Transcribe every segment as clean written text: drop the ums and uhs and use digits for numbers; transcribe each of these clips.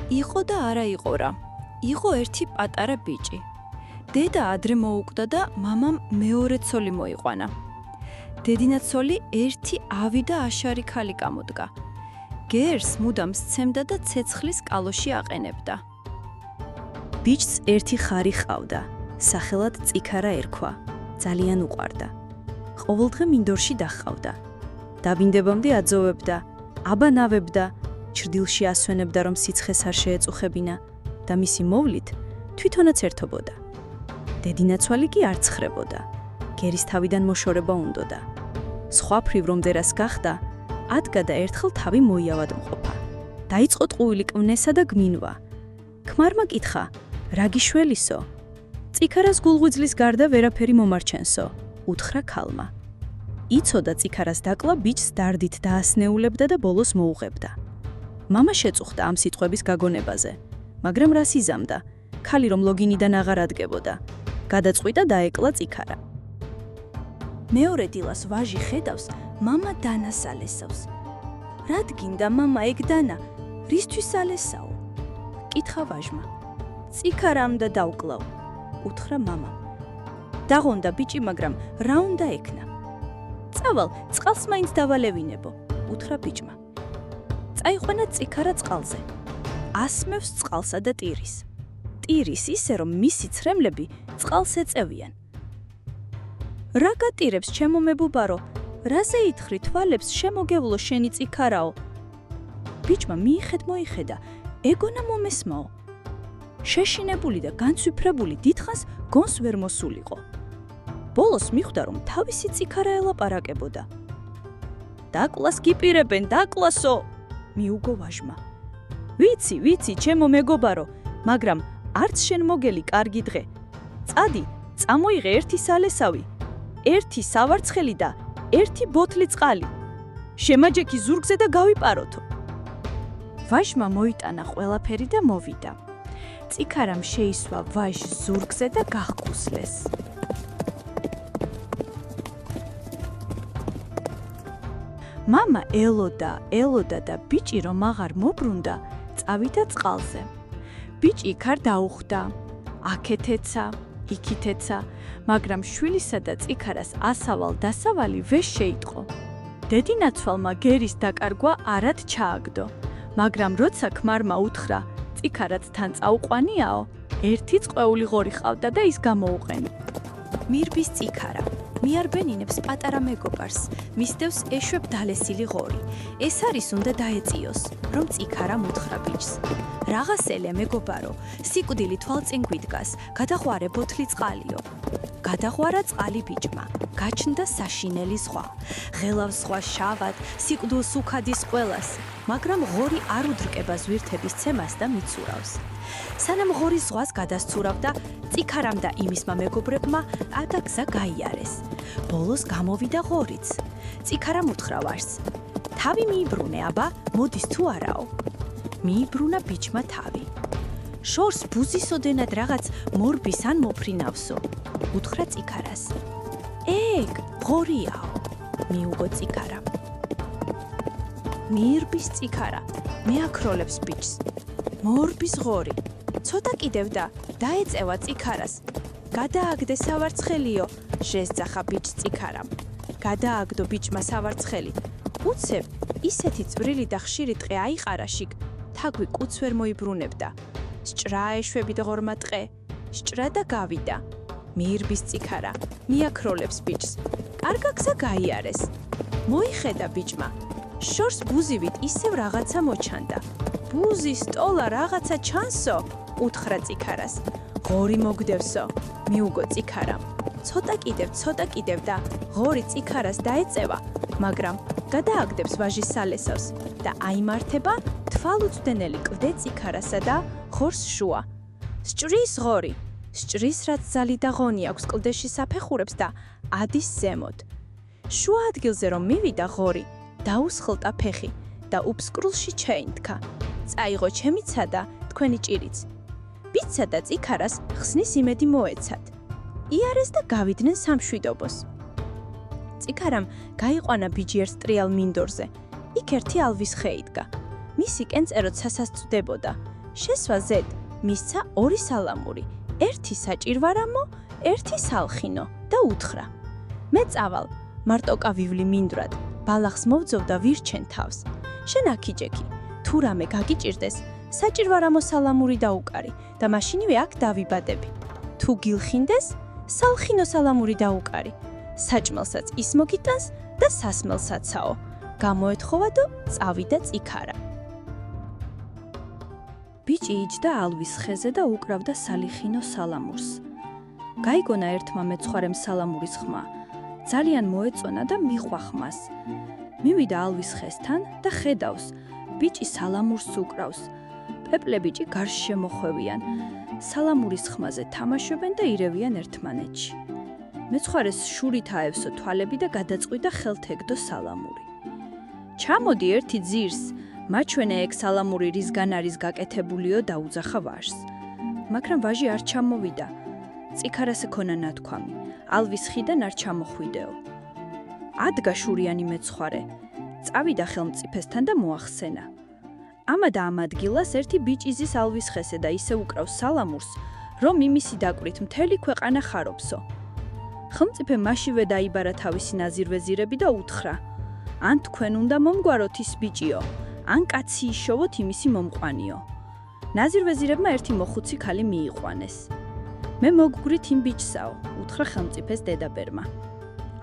იყო და არა იყო რა. იყო ერთი პატარა ბიჭი. დედა ადრე მოუკვდა და მამამ მეორე ცოლი მოიყვანა. დედინაცოლი ერთი ავი და აშარი ქალი გამოდგა. გერს მუდამ სცემდა და ცეცხლის კალოში აყენებდა. ბიჭს ერთი ხარი ჰყავდა, სახელად წიქარა ერქვა. ძალიან უყვარდა. ყოველდღე მინდორში დახავდა. დაბინდებამდე აძოვებდა, აბანავებდა, ჩრდილში ასვენებდა, რომ სიცხეს არ შეეწუხებინა და მისი მოვლით თვითონაც ერთობოდა. დედინაცვალი კი არ ცხრებოდა. გერის თავიდან მოშორება უნდოდა. სხვა ფრივ რომ დერას გახდა, ადგა და ერთხელ თავი მოიავადმყოფა. დაიწყო ტყუილი კვნესა და გმინვა. ქმარმა კითხა, რა გიშველისო? წიქარას გულღვიძლის გარდა ვერაფერი მომარჩენსო, უთხრა ქალმა. იცოდა წიქარას დაკლა ბიჭს დარდით დაასნეულებდა და ბოლოს მოუღებდა. მამა შეწუხდა ამ სიტყვების გაგონებაზე, მაგრამ რას იზამდა? ქალი რომ ლოგინიდან აღარ ადგებოდა. გადაწყვიტა დაეკლა წიქარა. მეორე დილას ვაჟი ხედავს, მამა დანას ალესავს. რად გინდა მამა ეგ დანა? რისთვის ალესაო? კითხა ვაჟმა. წიქარამ და დავკლავ, უთხრა მამამ. დაღონდა ბიჭი, მაგრამ რა უნდა ექნა? წავალ, წყალს მაინც დავალევინებო, უთხრა ბიჭმა. წაიყვანა წიქარა წყალზე. ასმევს წყალსა და ტირის. ტირის ისე, რომ მისი ცრემლები წყალს ეწევიან. რა გატირებს, ჩემო მებუბარო? რაზე ითხრი თვალებს შემოგევლო შენი წიქარაო? ბიჭმა მიიხედა, ეგონა მომესმაო. შეშინებული და განცვიფრებული დიდხანს გონს ვერ მოსულიყო. ბოლოს მიხვდა, რომ თავისი წიქარა ელაპარაკებოდა. დაკლას გიპირებენ, დაკლასო, მიუგო ვაჟმა. ვიცი, ჩემო მეგობარო, მაგრამ არც შენ მოგელი კარგი დღე. წადი, წამოიღე ერთი სალესავი, ერთი სავარცხელი და ერთი ბოთლი წყალი. შემაჯექი ზურგზე და გავიპაროთო. ვაჟმა მოიტანა ყველაფერი და მოვიდა. წიქარამ შეისვა ვაჟს ზურგზე და გაჰკუსლეს. მამა ელოდა და ბიჭი რომ აღარ მობრუნდა, წავიდა წყალზე. ბიჭი იქ არ დაუხვდა, აქეთეცა, იქითეცა, მაგრამ შვილისა და წიქარას ასავალ-დასავალი ვერ შეიტყო. დედინაცვალმა გერის დაკარგვა არად ჩააგდო, მაგრამ როცა ქმარმა უთხრა, წიქარაც თან წაუყვანიაო, ერთი წყვეული ღორი ყავდა და ის გამოუყენი. მირბის წიქარა მიარბენინებს პატარა მეგობარს, მისდევს ეშვებ დალესილი ღორი. ეს არის უნდა დაეწიოს, რომ წიქარამ უთხრა ბიჭს. რაღაცელე მეგობარო, სიკვდილი თვალწინ გვიდგას, გადაღვარე ბოთლი წყალიო. გადაღვარა წყალი ბიჭმა, გაჩნდა საშინელი ზღვა. ღელავს ზღვა შავად, სიკვდილს უქადის ყველას, მაგრამ ღორი არ უდრკება ზვირთების ცემას და მიცურავს. სანამ ღორი ზღვას გადასცურავდა, წიქარამ და იმისმა მეგობრებმა ადაგზა გაიარეს. ბოლოს გამოვიდა ღორიც. წიქარამ უთხრა ვაჟს, თავი მიიბრუნე, აბა, მოდის თუ არაო. მიიბრუნა ბიჭმა თავი. შორს ბუზისოდენად რაღაც მორბის ან მოფრინავსო, უთხრა წიქარას. ეგ ღორიაო, მიუგო წიქარამ. მიირბის წიქარა, მეაქროლებს ბიჭს. მორბის ღორი, ცოტა კიდევ და დაეწევა წიქარას. გადააგდე სავარცხელიო, შესძახა ბიჭს წიქარამ. გადააგდო ბიჭმა სავარცხელი. უცებ ისეთი წვრილი და ხშირი ტყე აიყარა შიგ, თაგვი კუც ვერ მოიბრუნებდა. სჭრა ეშვებით ღორმა ტყე, სჭრა და გავიდა. მიირბის წიქარა, მიაქროლებს ბიჭს. კარგა გზა გაიარეს. მოიხედა ბიჭმა. შორს ბუზივით ისევ რაღაცა მოჩანდა. ბუზის ტოლა რაღაცა ჩანსო, უთხრა წიქარას. ღორი მოგდევსო, მიუგო წიქარამ. ცოტა კიდევ და ღორი წიქარას დაეწევა, მაგრამ გადააგდებს ვაჟის სალესავს და აიმართება თვალუწვდენელი კლდე წიქარასა და ღორს შუა. სჭრის ღორი, სჭრის რაც ზალი და ღონი აქვს კლდეში საფეხურებს და ადის ზემოთ. შუა ადგილზე რომ მივიდა ღორი, დაუსხლტა ფეხი და უფსკრულში ჩაინთქა. წაიღო ჩემიცა და თქვენი ჭირიც. ბიჭსა და წიქარას ხსნის იმედი მოეცათ. იარეს და გავიდნენ სამშვიდობოს. წიქარამ გაიყვანა ბიჭი ერთ ტრიალ მინდორზე. იქ ერთი ალვის ხე იდგა. მისი კენწეროთ სასას წვდებოდა. შესვაზე მისცა 2 სალამური, 1 საჭირვარამო, 1 სალხინო და უთხრა: მე წავალ, მარტოკავივლი მინდვრად, ბალახს მოვძოვ და ვირჩენ თავს. შენ აქიჯექი, თუ რამე გაგიჭირდეს, საჭირვარამო სალამური დაუკარი და მაშინივე აქ დავიბადები. თუ გილხინდეს, სალხინო სალამური დაუკარი. საჭმელსაც ის მოგიტანს და სასმელსაცაო. გამოეთხოვა და წავიდა წიქარა. ბიჭი იჯდა ალვის ხეზე და უკრავდა სალიხინო სალამურს. გაიგონა ერთმა მეცხვარემ სალამურის ხმა. ძალიან მოეწონა და მიჰყვა ხმას. მივიდა ალვის ხესთან და ხედავს, ბიჭი სალამურს უკრავს. პეპლებიჭი გარშ შემოხვევიან, სალამურის ხმაზე თამაშობენ და ირევიან ერთმანეთში. მეცხვარეს შურით აევსო თვალები და გადაწყვიტა ხელთ ეგდო სალამური. ჩამოდი ერთი ძირს, მაჩვენე ეგ სალამური რისგან არის გაკეთებულიო და უძახა ვაჟს. მაგრამ ვაჟი არ ჩამოვიდა. წიქარას ეკონა ნათქვამი, ალვის ხიდან არ ჩამოხვიდეო. ადგა შურიანი მეცხვარე, წავიდა ხელმწიფესთან და მოახსენა. ამა და ამ ადგილას ერთი ბიჭი ზის ალვის ხესე და ისე უკრავს სალამურს, რომ იმისი დაკვირით მთელი ქვეყანა ხარობსო. ხელმწიფე მაშივე დაიბარა თავისი ნაზირვეზირები და უთხრა: ან თქვენ უნდა მომგვაროთ ის ბიჭიო, ან კაცი იშოვოთ იმისი მომყვანიო. ნაზირვეზირებმა ერთი მოხუცი ქალი მიიყვანეს. მე მოგგვრით იმ ბიჭსაო, უთხრა ხელმწიფეს დედაბერმა.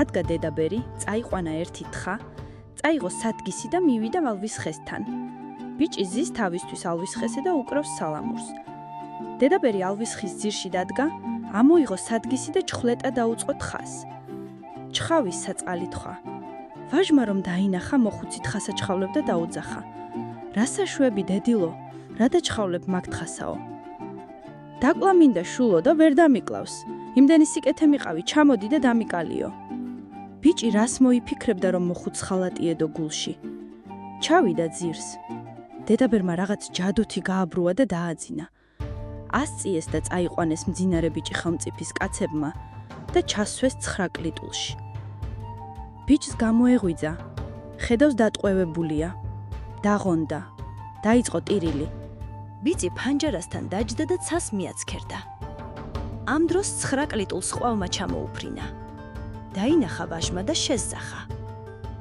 ადგა დედაბერი, წაიყვანა ერთი თხა, წაიღო სადგისი და მივიდა ალვის ხესთან. ბიჭი ზის თავისთვის ალვის ხესე და უკრავს სალამურს. დედაბერი ალვის ხის ძირში დადგა, ამოიღო სადგისი და ჩხლეტა დაუწყო თხას. ჩხავის საწყალი თხა. ვაჟმა რომ დაინახა, მოხუცი თხას აჩხავლებდა და დაუძახა: რა საშვები დედილო, რა დაჩხავლებ მაგ თხასაო? დაკლა მინდა შულო და ვერ დამიკლავს. იმდენი სიკეთე მიყავი, ჩამოდი და დამიკალიო. ბიჭი რას მოიფიქრებდა, რომ მოხუც ხალატიედო გულში. ჩავიდა ძირს. დედაბერმა რაღაც ჯადოთი გააბრუა და დააძინა. ასწიეს და წაიყვანეს მძინარე ბიჭი ხელმწიფის კაცებმა და ჩასვეს 9 კლიტულში. ბიჭს გამოეღვიძა, ხედავს დატყვევებულია, დაღონდა, დაიწყო ტირილი. ბიჭი ფანჯარასთან დაჯდა და ცას მიაცქერდა. ამ დროს 9 კლიტულს ყვავმა ჩამოუფრინა. დაინახა ვაჟმა და შესძახა: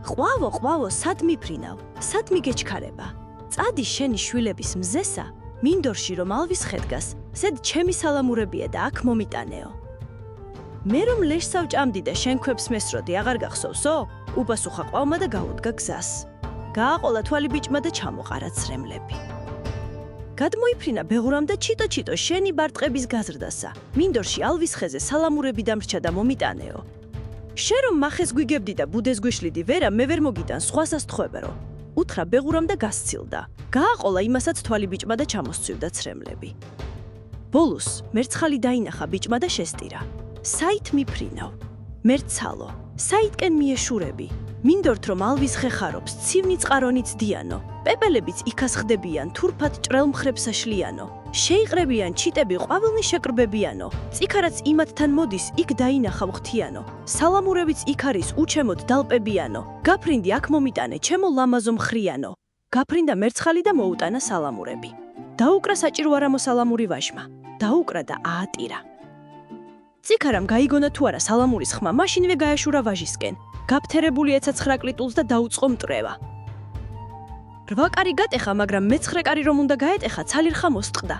ყვავო, სად მიფრინავ? სად მიგეჩქარება? წადი შენი შვილების მზესა, მინდორში რომ ალვის ხედგას, ზედ ჩემი სალამურებია და აქ მომიტანეო. მე რომ ლეშს ავჭამდი და შენ ქვებს მესროდი, აღარ გახსოვსო? უბასუხა ყვავმა და გაუდგა გზას. გააყოლა თვალი ბიჭმა და ჩამოყარა ცრემლები. გადმოიფრინა ბეღურამ და ჩიტო შენი ბარტყების გაზრდასა. მინდორში ალვის ხეზე სალამურები დამრჩა და მომიტანეო. შენ რომ მახეს გვიგებდი და ბუდეს გვიშლიდი ვერა, მე ვერ მოგიტან სხვასას თხვებერო. უთხრა ბეღურამ და გასცილდა. გააყოლა იმასაც თვალი ბიჭმა და ჩამოსცვივდა ცრემლები. ბოლოს მერცხალი დაინახა ბიჭმა და შესტირა. საით მიფრინავ? მერცალო, საითკენ მიეშურები? მინდორთ რომ ალვის ხე ხარობს, ცივნი წყარონიც დიანო. პეპელებიც იქას ხდებიან, თურფად ჭრელ მხრებს აშლიანო. შეიყრებიან ჩიტები ყვავილნი შეკრბებიანო. წიქარაც იმათთან მოდის, იქ დაინახავ ღთიანო. სალამურებიც იქ არის, უჩემოთ დალპებიანო. გაფრინდი აქ მომიტანე, ჩემო ლამაზო მხრიანო. გაფრინდა მერცხალი და მოუტანა სალამურები. დაუკრა საჭირვარამო სალამური ვაჟმა. დაუკრა და აატირა. წიქარამ გაიგონა თუ არა სალამურის ხმა, მაშინვე გაეშურა ვაჟისკენ. გაფთერებული ეცა 9 კლიტულს და დაუწყო მტრევა. 8 კარი გატეხა, მაგრამ მე-9 კარი რომ უნდა გაეტეხა, ცალი რხა მოსტყდა.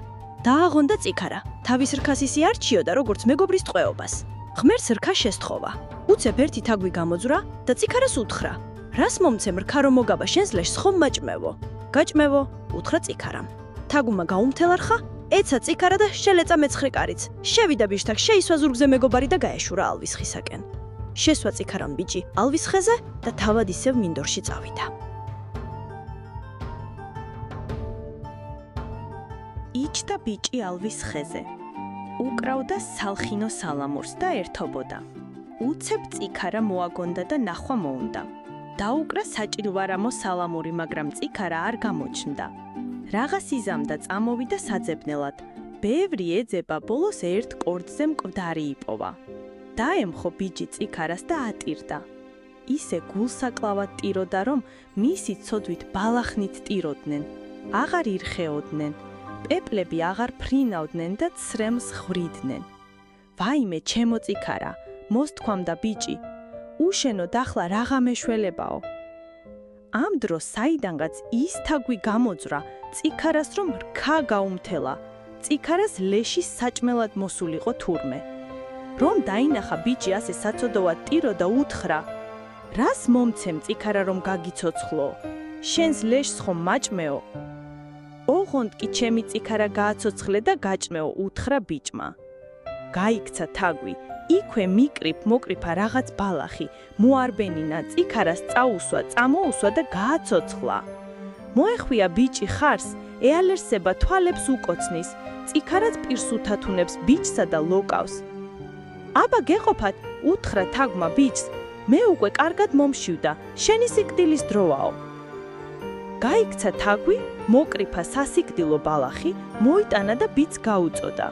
დააღონდა წიქარა. თავის რქას ისე არჩიოდა, როგორც მეგობრის ტყვეობას. ღმერთს რქა შესთხოვა. უცებ ერთი თაგვი გამოძვრა და წიქარას უთხრა: რას მომცემ რქა რომ მოგაბა შენს ლეშს ხომ მაჭმევო? გაჭმევო, უთხრა წიქარამ. თაგუმა გაუმთელა რხა, ეცა წიქარა და შელეწა მე-9 კარიც. შევიდა ბიჭთაკ, შეისვა ზურგზე მეგობარი და გაეშურა ალვის ხისაკენ. შესვა წიქარამ ბიჭი ალვის ხეზე და თავად ისევ მინდორში წავიდა. იჯდა ბიჭი ალვის ხეზე. უკრავდა სალხინო სალამურს და ერთობოდა. უცებ წიქარა მოაგონდა და ნახვა მოუნდა. დაუკრა საჭირვარამო სალამური, მაგრამ წიქარა არ გამოჩნდა. რაღაც იზამდა წამოვიდა საძებნელად. ბევრი ეძება, ბოლოს ერთ კორწზე მკვდარი იპოვა. დაემხო ბიჭი წიქარას და ატირდა. ისე გულსაკლავად ტიროდა, რომ მისი ცოდვით ბალახნით ტიროდნენ. აღარ ირხეოდნენ. პეპლები აღარ ფრინავდნენ და ცრემლს ხვრიდნენ. ვაიმე, ჩემო წიქარა, მოსთქვამდა ბიჭი. უშენოდ ახლა რაღა მეშველებაო. ამ დროს საიდანღაც ის თაგვი გამოძვრა, წიქარას რომ რქა გაუმთელა. წიქარას ლეში საჭმელად მოსულიყო თურმე. რომ დაინახა ბიჭი ასე საწოდოვად ტირო და უთხრა: რას მომცემ წიქარა რომ გაგიცოცხლო? შენს ლეშს ხომ მაჭმეო? ოღონდ კი ჩემი წიქარა გააცოცხლე და გაჭმეო, უთხრა ბიჭმა. გაიქცა თაგვი, იქვე მოკრიფა რაღაც ბალახი, მოარბენინა, წიქარას წაუსვა, წამოუსვა და გააცოცხლა. მოეხვია ბიჭი ხარს, ეალერსება თვალებს უკოცნის, წიქარაც პირს უთათუნებს ბიჭსა და ლოკავს. აბა გეყოფათ, უთხრა თაგვმა ბიჭს, მე უკვე კარგად მომშივდა, შენი სიკვდილის დროაო. გაიქცა თაგვი, მოკრიფა სასიკვდილო ბალახი, მოიტანა და ბიჭს გაუწოდა.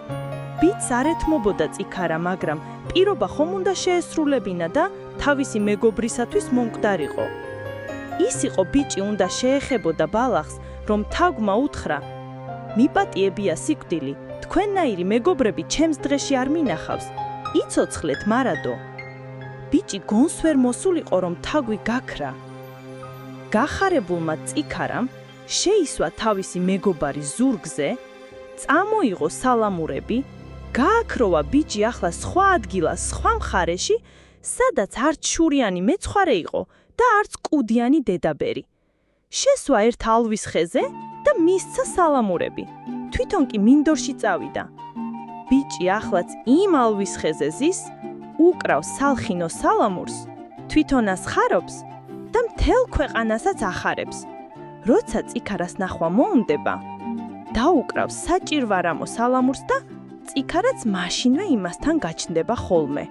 ბიჭს არ ეთმობოდა წიქარა, მაგრამ პირობა ხომ უნდა შეესრულებინა და თავისი მეგობრისათვის მომკვდარიყო. ის იყო ბიჭი უნდა შეეხებოდა ბალახს, რომ თაგვმა უთხრა: მიპატიებია სიკვდილი, თქვენნაირი მეგობრები ჩემს დღეში არ მინახავს, იცოცხლეთ მარადო. ბიჭი გონს ვერ მოსულიყო, რომ თაგვი გაქრა. გახარებულმა წიქარამ შეისვა თავისი მეგობარი ზურგზე, წამოიღო სალამურები, გააქროვა ბიჭი ახლა სხვა ადგილას, სხვა მხარეში, სადაც არც შურიანი მეცხვარე იყო და არც კუდიანი დედაბერი. შესვა ერთ ალვის ხეზე და მისცა სალამურები. თვითონ კი მინდორში წავიდა. ბიჭი ახლაც იმ ალვის ხეზე ზის, უკრავს სალხინო სალამურს, თვითონაც ხარობს და მთელ ქვეყანასაც ახარებს. როცა წიქარას ნახვა მოუნდება, დაუკრავს საჭირვარამო სალამურს და წიქარაც მაშინვე იმასთან გაჩნდება ხოლმე.